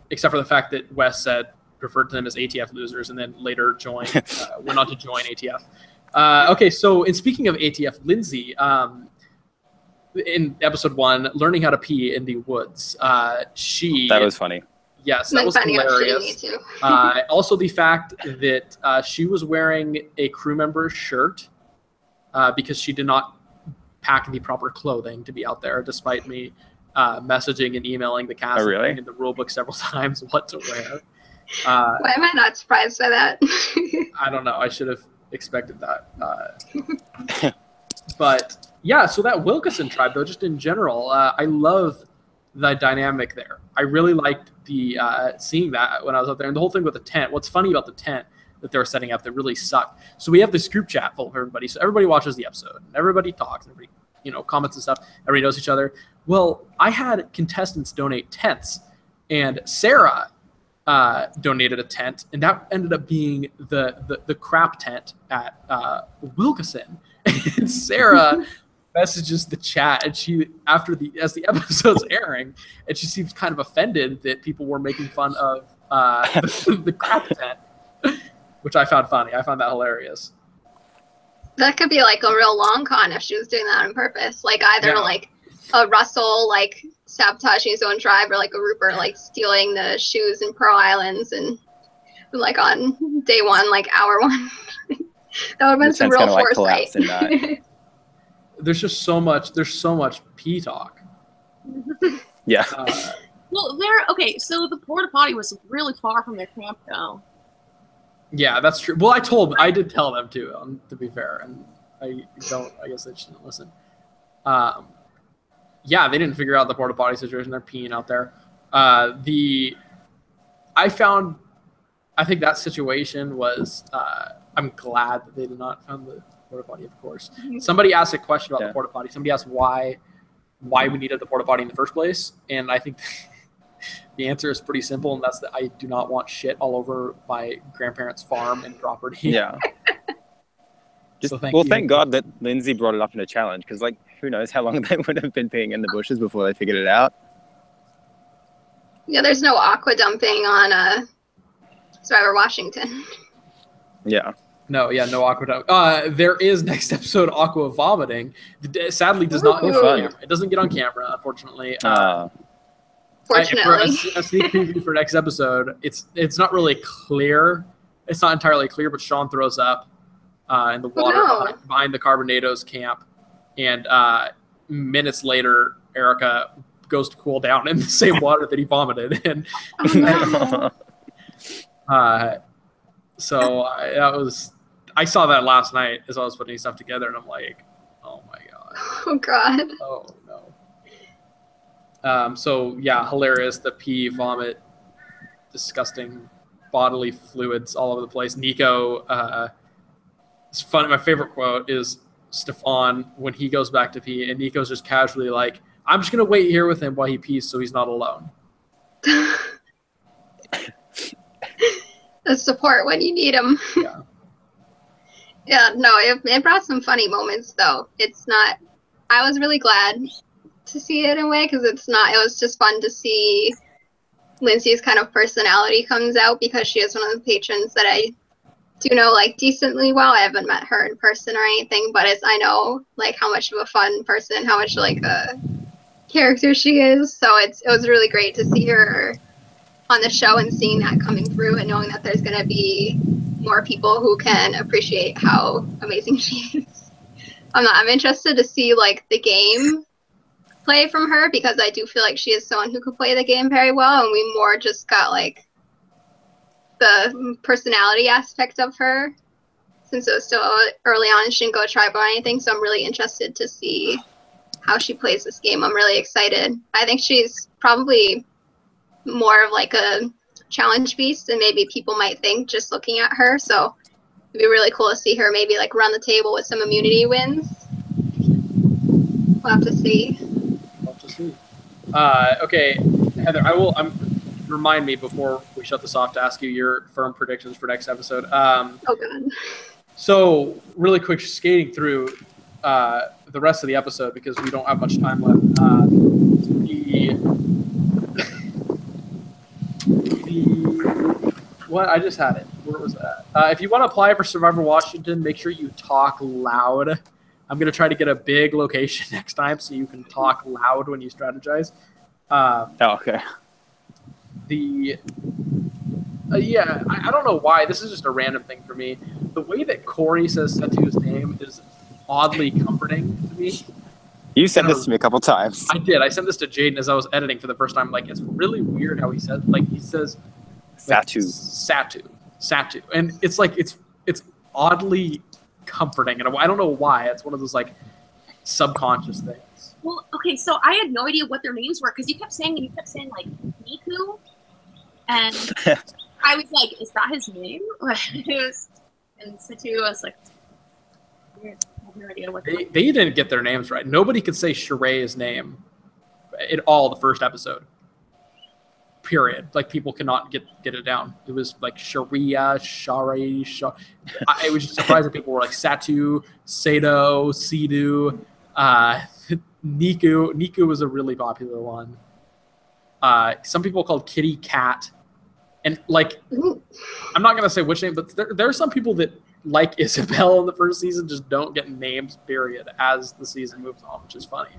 Except for the fact that Wes said referred to them as ATF losers, and then later went on to join ATF. Okay, so in speaking of ATF, Lindsay, in episode 1, learning how to pee in the woods, that was funny. Yes, that was hilarious. Also, the fact that she was wearing a crew member's shirt because she did not pack the proper clothing to be out there, despite me messaging and emailing the cast in the rule book several times what to wear. Why am I not surprised by that? I don't know. I should have expected that. But yeah, so that Wilkeson tribe, though, just in general, I love the dynamic there. I really liked the seeing that when I was out there, and the whole thing with the tent. What's funny about the tent that they were setting up that really sucked. So we have this group chat full of everybody. So everybody watches the episode, and everybody talks, and everybody comments and stuff. Everybody knows each other. Well, I had contestants donate tents, and Sarah donated a tent, and that ended up being the crap tent at Wilkeson. And Sarah messages the chat, and she as the episode's airing, and she seems kind of offended that people were making fun of the crap tent, which I found funny. I found that hilarious. That could be like a real long con if she was doing that on purpose. Like either like a Russell like sabotaging his own tribe, or like a Rupert like stealing the shoes in Pearl Islands, and like on day 1, like hour 1. That would have been some real foresight. There's just so much. There's so much pee talk. Yeah. Well, so the porta potty was really far from their camp, though. Yeah, that's true. Well, I did tell them too. To be fair, and I guess they just didn't listen. Yeah, they didn't figure out the porta potty situation. They're peeing out there. I think that situation was. I'm glad that they did not find the porta potty, of course. Somebody asked a question about the porta potty. Somebody asked why we needed the porta potty in the first place, and I think the answer is pretty simple, and that's that I do not want shit all over my grandparents' farm and property. Yeah. Thank God that Lindsay brought it up in a challenge, because like who knows how long they would have been peeing in the bushes before they figured it out. Yeah, there's no aqua dumping on Survivor Washington. Yeah. No aqua dump. There is next episode aqua vomiting. Sadly, does not get on camera. It doesn't get on camera, unfortunately. Fortunately. For a sneak preview for next episode, it's not really clear. It's not entirely clear, but Sean throws up in the water behind the Carbonados camp, and minutes later, Erica goes to cool down in the same water that he vomited in. So I saw that last night as I was putting stuff together, and I'm like, oh my god. Oh god. Oh no. So yeah, hilarious. The pee, vomit, disgusting bodily fluids all over the place. Nico, it's funny. My favorite quote is Stefan when he goes back to pee, and Nico's just casually like, I'm just gonna wait here with him while he pees so he's not alone. The support when you need them. Yeah. Yeah, no, it brought some funny moments, though. It's not, I was really glad to see it in a way, because it was just fun to see Lindsay's kind of personality comes out, because she is one of the patrons that I do know, like, decently well. I haven't met her in person or anything, but I know, like, how much of a fun person, how much, like, a character she is. So it was really great to see her on the show and seeing that coming through, and knowing that there's going to be more people who can appreciate how amazing she is. I'm interested to see like the game play from her, because I do feel like she is someone who could play the game very well, and we more just got like the personality aspect of her, since it was still early on and she didn't go tribal or anything. So I'm really interested to see how she plays this game. I'm really excited. I think she's probably more of like a challenge beast than maybe people might think just looking at her. So it'd be really cool to see her maybe like run the table with some immunity wins. We'll have to see. Okay, Heather, remind me before we shut this off to ask you your firm predictions for next episode. Oh god. So really quick, skating through the rest of the episode because we don't have much time left. What? I just had it. Where was that? If you want to apply for Survivor Washington, make sure you talk loud. I'm going to try to get a big location next time so you can talk loud when you strategize. Okay. I don't know why. This is just a random thing for me. The way that Corey says Setu's name is oddly comforting to me. You sent this to me a couple times. I did. I sent this to Jaden as I was editing for the first time. Like, it's really weird how he says, Satu. And it's like, it's oddly comforting. And I don't know why. It's one of those, like, subconscious things. Well, okay, so I had no idea what their names were because you kept saying, like, Niku. And I was like, is that his name? And Satu, I was like, weird. I have no idea what they didn't get their names right. Nobody could say Sheree's name at all the first episode. Period. Like, people cannot get it down. It was like Sharia, Shari. I was just surprised that people were like Satu, Sato, Sidu, Niku. Niku was a really popular one. Some people called Kitty Cat. And, like, I'm not going to say which name, but there are some people that, like Isabel in the first season, just don't get names, period, as the season moves on, which is funny.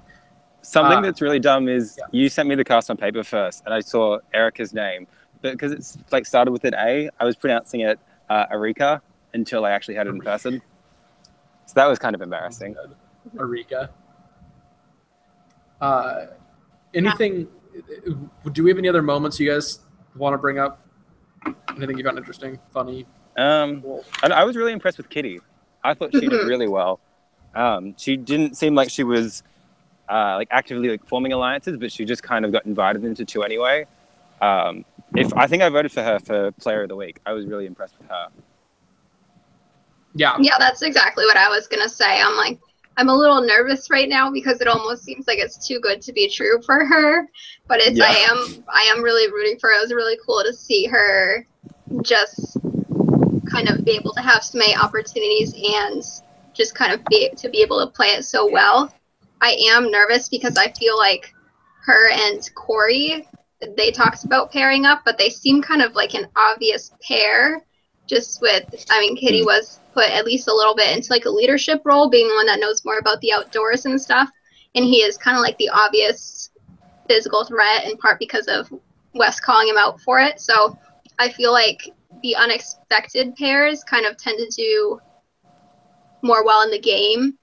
Something that's really dumb is you sent me the cast on paper first, and I saw Erica's name. But because it's, like, started with an A, I was pronouncing it Erika until I actually had it in person. So that was kind of embarrassing. Erika. Anything... Do we have any other moments you guys want to bring up? Anything you found interesting, funny? Cool. I was really impressed with Kitty. I thought she did really well. She didn't seem like she was like actively like forming alliances, but she just kind of got invited into two anyway. I think I voted for her for Player of the Week. I was really impressed with her. Yeah, that's exactly what I was gonna say. I'm a little nervous right now because it almost seems like it's too good to be true for her. But I am really rooting for her. It was really cool to see her just kind of be able to have so many opportunities and just kind of be able to play it so well. I am nervous because I feel like her and Corey, they talked about pairing up, but they seem kind of like an obvious pair. Just with, Kitty was put at least a little bit into like a leadership role, being the one that knows more about the outdoors and stuff. And he is kind of like the obvious physical threat, in part because of Wes calling him out for it. So I feel like the unexpected pairs kind of tend to do more well in the game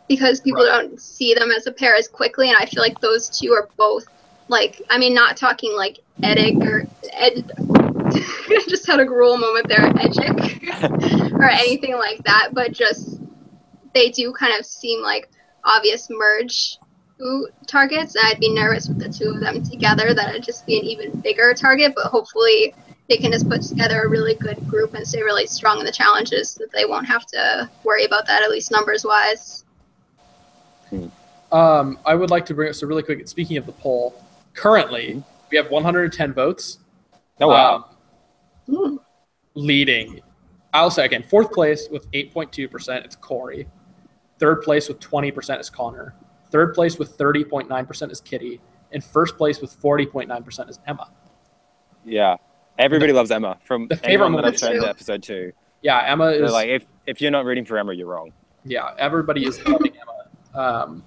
because people don't see them as a pair as quickly. And I feel like those two are both like, not talking like Edic or Ed. I just had a gruel moment there, Edgic, or anything like that, but just they do kind of seem like obvious merge targets, and I'd be nervous with the two of them together that it'd just be an even bigger target, but hopefully they can just put together a really good group and stay really strong in the challenges that they won't have to worry about that, at least numbers-wise. I would like to bring up, so really quick, speaking of the poll, currently we have 110 votes. Oh, wow. Leading. I'll say again, fourth place with 8.2%, it's Corey. Third place with 20% is Connor. Third place with 30.9% is Kitty. And first place with 40.9% is Emma. Yeah. Everybody loves Emma. From the favorite that I've shown to episode 2. Yeah, Emma is... like, if you're not rooting for Emma, you're wrong. Yeah, everybody is loving Emma.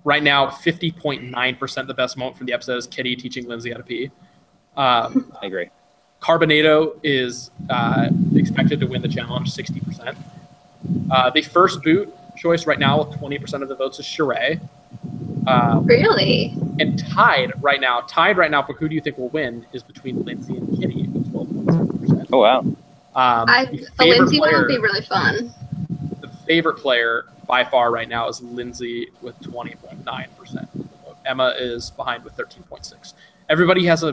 Right now, 50.9% the best moment from the episode is Kitty teaching Lindsay how to pee. I agree. Carbonado is expected to win the challenge, 60%. The first boot choice right now with 20% of the votes is Sheree. Really? And tied right now for who do you think will win is between Lindsay and Kitty with 12.7%. Oh, wow. A Lindsay one would be really fun. The favorite player by far right now is Lindsay with 20.9%. Emma is behind with 13.6%. Everybody has a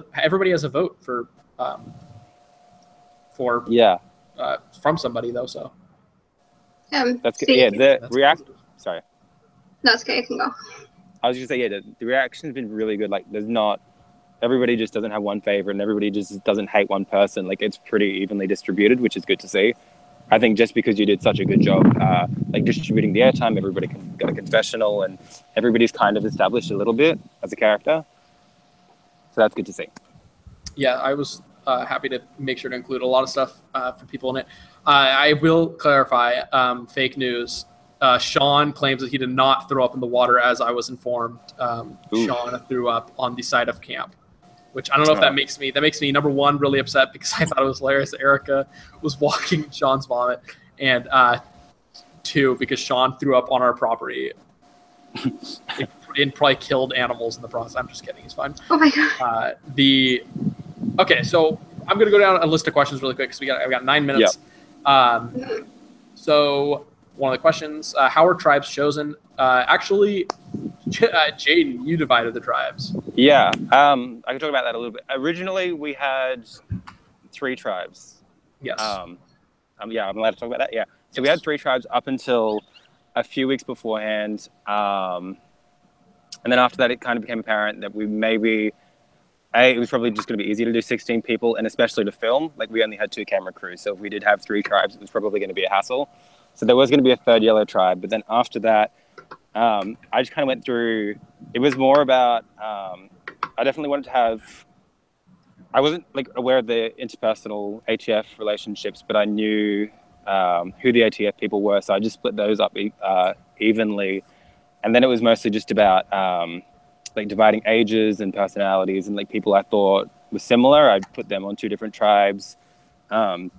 vote for from somebody though. So that's good. Yeah, Sorry. That's okay. You can go. I was just gonna say, the reaction's been really good. Like, everybody just doesn't have one favorite, and everybody just doesn't hate one person. Like, it's pretty evenly distributed, which is good to see. I think just because you did such a good job, like distributing the airtime, everybody got a confessional, and everybody's kind of established a little bit as a character. So that's good to see. Yeah, I was happy to make sure to include a lot of stuff for people in it. I will clarify, fake news. Sean claims that he did not throw up in the water, as I was informed. Sean threw up on the side of camp, which I don't know if that makes me number one really upset because I thought it was hilarious that Erica was walking Sean's vomit, and two, because Sean threw up on our property and probably killed animals in the process. I'm just kidding. He's fine. Oh my god. Okay, so I'm gonna go down a list of questions really quick because I've got 9 minutes. Yep. So one of the questions: how are tribes chosen? Actually, Jaden, you divided the tribes. Yeah, I can talk about that a little bit. Originally, we had 3 tribes. Yes. Yeah, I'm allowed to talk about that. Yeah. So we had 3 tribes up until a few weeks beforehand, and then after that, it kind of became apparent that we maybe. It was probably just going to be easier to do 16 people, and especially to film. Like, we only had 2 camera crews, so if we did have 3 tribes, it was probably going to be a hassle. So there was going to be a 3rd yellow tribe, but then after that, I just kind of went through. It was more about. I definitely wanted to have. I wasn't like aware of the interpersonal ATF relationships, but I knew who the ATF people were, so I just split those up evenly, and then it was mostly just about. Like dividing ages and personalities and like people I thought were similar. I'd put them on 2 different tribes. And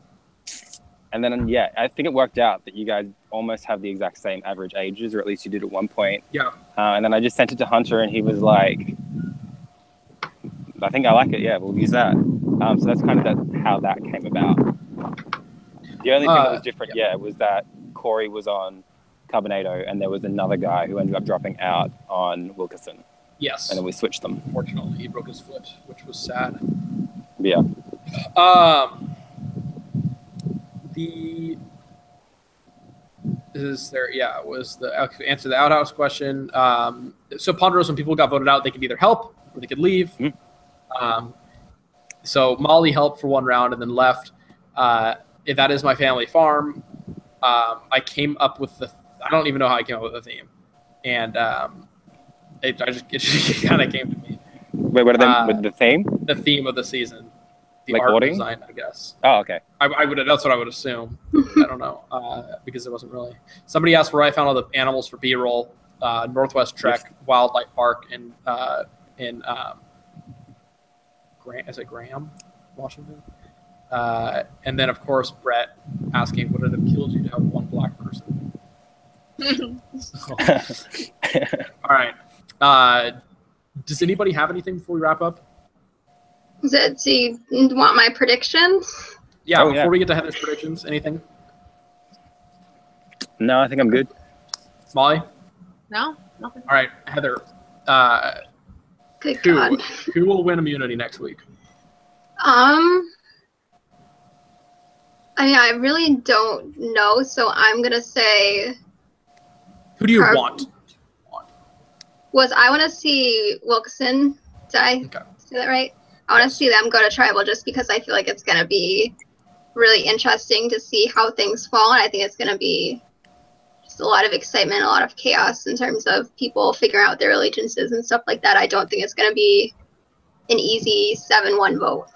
then, yeah, I think it worked out that you guys almost have the exact same average ages, or at least you did at one point. Yeah. And then I just sent it to Hunter and he was like, I think I like it. Yeah, we'll use that. So that's kind of how that came about. The only thing that was different, was that Corey was on Carbonado and there was another guy who ended up dropping out on Wilkerson. Yes. And then we switched them. Fortunately, he broke his foot, which was sad. Yeah. Was the answer to the outhouse question. So Ponderosa, when people got voted out, they could either help or they could leave. Mm-hmm. So Molly helped for 1 round and then left. That is my family farm. I came up with I don't even know how I came up with the theme. And it just kind of came to me. Wait, what are they with the theme? The theme of the season. The like art Orting? Design, I guess. Oh, okay. That's what I would assume. I don't know, because it wasn't really. Somebody asked where I found all the animals for B-roll. Northwest Trek Wildlife Park in Graham, Washington. And then of course Brett asking, would it have killed you to have 1 black person? All right. Does anybody have anything before we wrap up? Do you want my predictions? Yeah, before we get to Heather's predictions, anything? No, I think I'm good. Molly? No, nothing. All right, Heather. Good God. Who will win immunity next week? I mean, I really don't know, so I'm gonna say. Who do you want? I want to see Wilkerson. Did I say that right? I want to see them go to tribal just because I feel like it's going to be really interesting to see how things fall. And I think it's going to be just a lot of excitement, a lot of chaos in terms of people figuring out their allegiances and stuff like that. I don't think it's going to be an easy 7-1 vote.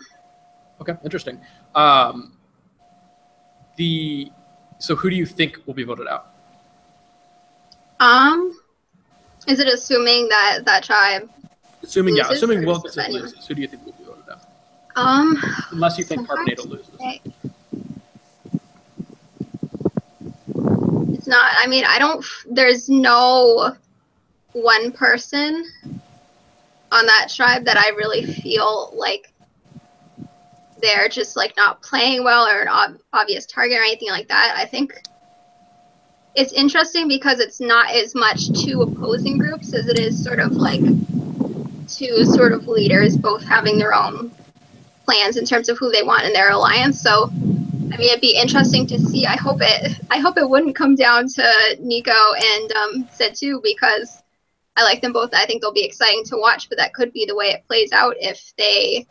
Okay, interesting. So who do you think will be voted out? Is it assuming that tribe? Assuming Wilkerson loses, who do you think will be voted out? Unless you think Carbonado loses. It's not. I mean, there's no one person on that tribe that I really feel like they're just like not playing well or an obvious target or anything like that. I think it's interesting because it's not as much 2 opposing groups as it is sort of like 2 sort of leaders both having their own plans in terms of who they want in their alliance. So, I mean, it'd be interesting to see. I hope it wouldn't come down to Nico and Setu because I like them both. I think they'll be exciting to watch, but that could be the way it plays out if they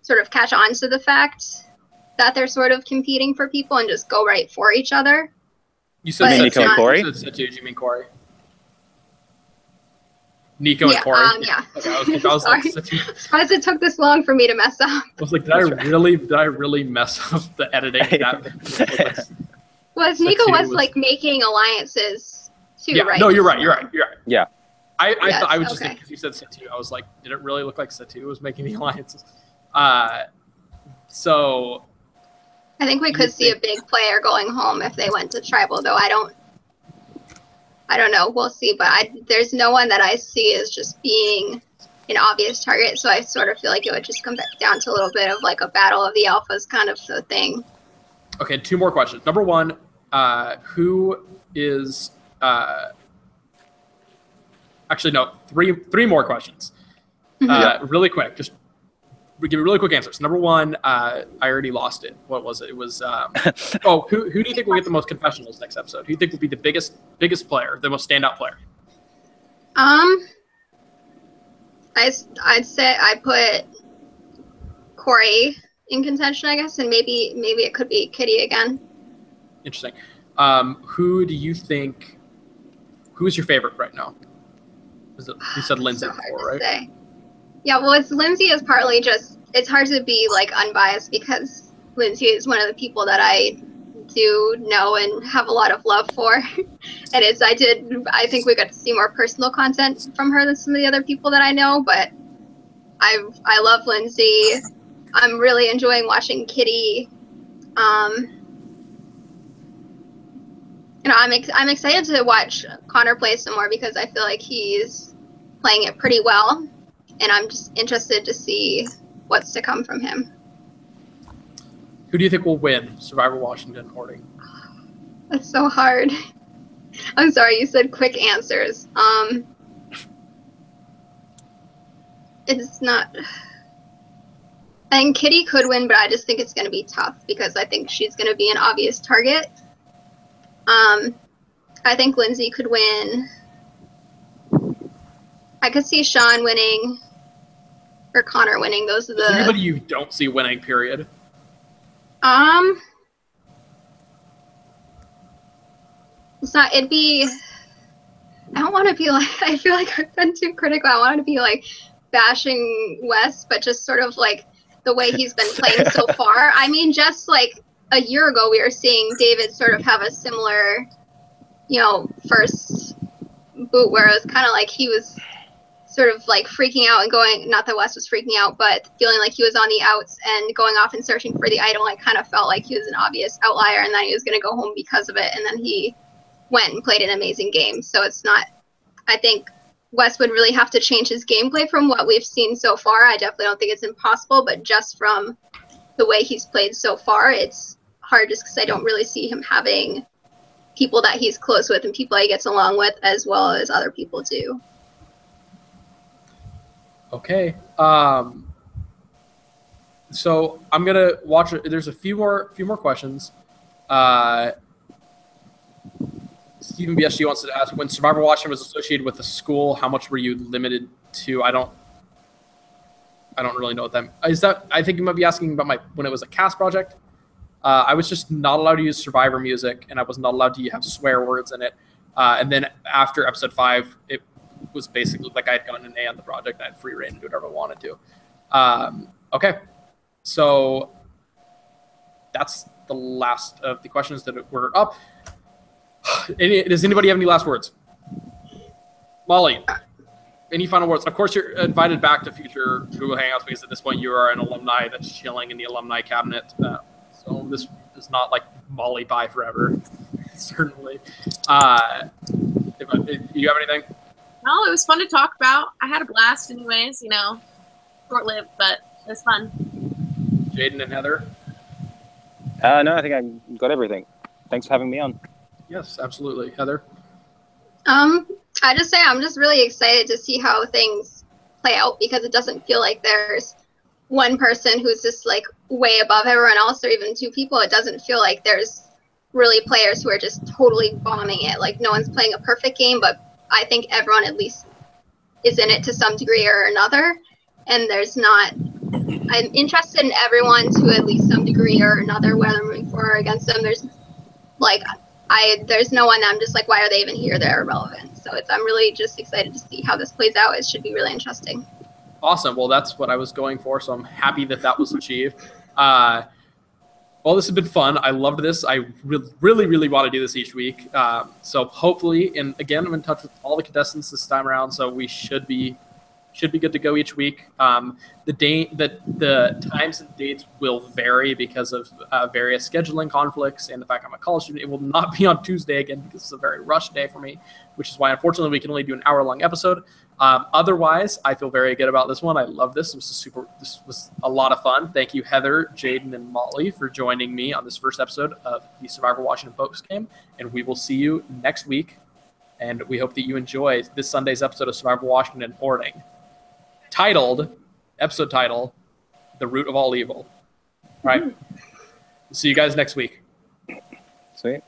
sort of catch on to the fact that they're sort of competing for people and just go right for each other. You said Nico and Corey? You mean Corey? Nico and Corey. Yeah. Okay, I was Sorry. Surprised it took this long for me to mess up. I was like, did I really mess up the editing? Was Nico was like making alliances too, yeah, right? No, you're right. Yeah. I thought I was just because you said Satu. I was like, did it really look like Satu was making the alliances? So I think we could see a big player going home if they went to tribal, though. I don't know. We'll see. But there's no one that I see as just being an obvious target. So I sort of feel like it would just come back down to a little bit of like a battle of the alphas kind of a thing. Okay, 2 more questions. Number 1, who is actually no, 3 more questions. Really quick, just give me really quick answers. Number 1, I already lost it. What was it? It was who do you think will get the most confessionals next episode? Who do you think will be the biggest player, the most standout player? I'd say I put Corey in contention, I guess, and maybe it could be Kitty again. Interesting. Who do you think? Who's your favorite right now? You said Lindsay before, right? Say. Yeah, well, Lindsay is partly just, it's hard to be like unbiased because Lindsay is one of the people that I do know and have a lot of love for. And I think we got to see more personal content from her than some of the other people that I know, but I love Lindsay. I'm really enjoying watching Kitty. I'm excited to watch Connor play some more because I feel like he's playing it pretty well, and I'm just interested to see what's to come from him. Who do you think will win, Survivor Washington, Orting? That's so hard. I'm sorry, you said quick answers. It's not. I think Kitty could win, but I just think it's going to be tough because I think she's going to be an obvious target. I think Lindsay could win. I could see Sean winning or Connor winning. Those are the. Is there anybody you don't see winning? Period. It's not. It'd be. I don't want to be like. I feel like I've been too critical. I want to be like bashing Wes, but just sort of like the way he's been playing so far. I mean, just like a year ago, we were seeing David sort of have a similar, first boot where it was kind of like he was sort of like freaking out and going, not that Wes was freaking out, but feeling like he was on the outs and going off and searching for the idol. I kind of felt like he was an obvious outlier and that he was going to go home because of it. And then he went and played an amazing game. So it's not, I think Wes would really have to change his gameplay from what we've seen so far. I definitely don't think it's impossible, but just from the way he's played so far, it's hard just because I don't really see him having people that he's close with and people he gets along with as well as other people do. Okay. So I'm gonna watch it. There's a few more questions. Stephen BSG wants to ask, when Survivor Washington was associated with the school, how much were you limited to? I don't really know what that is. I think you might be asking about when it was a cast project. I was just not allowed to use Survivor music, and I was not allowed to have swear words in it. And then after episode 5, it was basically like I had gotten an A on the project. I had free reign to do whatever I wanted to. Okay, so that's the last of the questions that were up. Does anybody have any last words? Molly, any final words? Of course, you're invited back to future Google Hangouts because at this point you are an alumni that's chilling in the alumni cabinet. So this is not like Molly bye forever, certainly. Do you have anything? No, it was fun to talk about. I had a blast anyways, short-lived, but it was fun. Jaden and Heather? No, I think I got everything. Thanks for having me on. Yes, absolutely. Heather? I just say I'm just really excited to see how things play out because it doesn't feel like there's one person who's just like way above everyone else or even 2 people. It doesn't feel like there's really players who are just totally bombing it. Like no one's playing a perfect game, but I think everyone at least is in it to some degree or another. And I'm interested in everyone to at least some degree or another, whether moving forward against them. There's no one that I'm just like, why are they even here? They're irrelevant. So I'm really just excited to see how this plays out. It should be really interesting. Awesome. Well, that's what I was going for, so I'm happy that was achieved. Well, this has been fun. I loved this. I really want to do this each week. So hopefully, and again, I'm in touch with all the contestants this time around, so we should be good to go each week. The times and dates will vary because of various scheduling conflicts and the fact I'm a college student. It will not be on Tuesday again because it's a very rushed day for me, which is why unfortunately we can only do an hour-long episode. Otherwise, I feel very good about this one. I love this. This was a lot of fun. Thank you, Heather, Jaden, and Molly, for joining me on this first episode of the Survivor Washington Pregame, and we will see you next week. And we hope that you enjoy this Sunday's episode of Survivor Washington Orting, episode title, The Root of All Evil. All right. See you guys next week. Sweet.